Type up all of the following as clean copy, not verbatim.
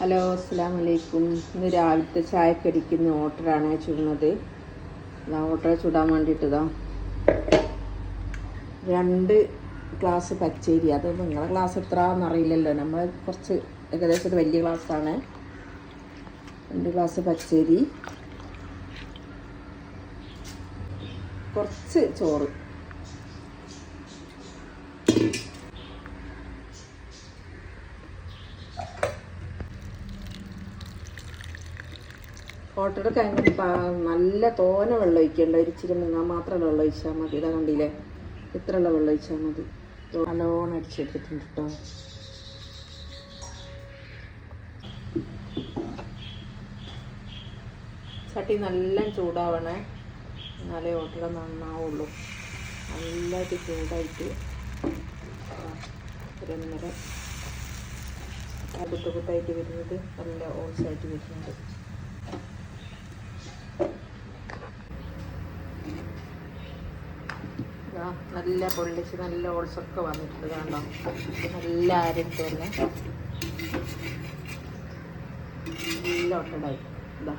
Hello, അസ്സലാമു അലൈക്കും. ഇന്ന് രാവിലത്തെ ചായക്കടിക്കുന്ന ഓട്ടറാണ് ചുടുന്നത്. ഓട്ടറ ചുടാൻ വേണ്ടിയിട്ടതാ 2 ഗ്ലാസ് പച്ചരി. അത് നിങ്ങളുടെ ഗ്ലാസ് എത്രയാണെന്ന് അറിയില്ലല്ലോ. നമ്മൾ കുറച്ച് ഏകദേശം ഒരു വലിയ ഗ്ലാസ്സാണ്. 2 ഗ്ലാസ് പച്ചരി, കുറച്ച് ചോറ്, ഓട്ടയുടെ കഴിഞ്ഞ് നല്ല തോന വെള്ളം ഒഴിക്കേണ്ട. ഇച്ചിരി മുങ്ങാൻ മാത്രം വെള്ളം ഒഴിച്ചാൽ മതി. ഇതാ കണ്ടില്ലേ, ഇത്രയുള്ള വെള്ളം ഒഴിച്ചാൽ മതി. നല്ലോണം അടിച്ചെടുത്തിട്ടുണ്ട് കേട്ടോ. ചട്ടി നല്ല ചൂടാവണേ, എന്നാലേ ഓട്ടട നന്നാവുള്ളൂ. നല്ലതായിട്ട് ചൂടായിട്ട് ഒരൊന്നര കുത്തായിട്ട് വരുന്നത്, നല്ല ഓൾസായിട്ട് വരുന്നുണ്ട്. നല്ല പൊള്ളിച്ച് നല്ല ഓൾസൊക്കെ വന്നിട്ടുണ്ട്. കണ്ടോ, നല്ല ആരിട്ടല്ലേ, നല്ല ഒട്ടടായി. ഇതാ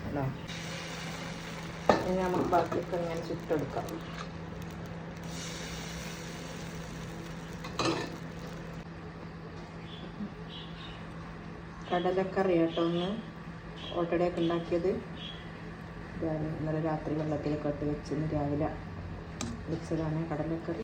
ഹലോ, ഇനി നമുക്ക് ബാക്കിയൊക്കെ ഇങ്ങനെ ചുട്ടെടുക്കാം. കടലക്കറി കേട്ടോ, ഒന്ന് ഓട്ടടയൊക്കെ ഉണ്ടാക്കിയത്. ഇന്നലെ രാത്രി വെള്ളത്തിലൊക്കെ ഇട്ട് വെച്ചിന്ന് രാവിലെ വെച്ചതാണ് കടലക്കറി.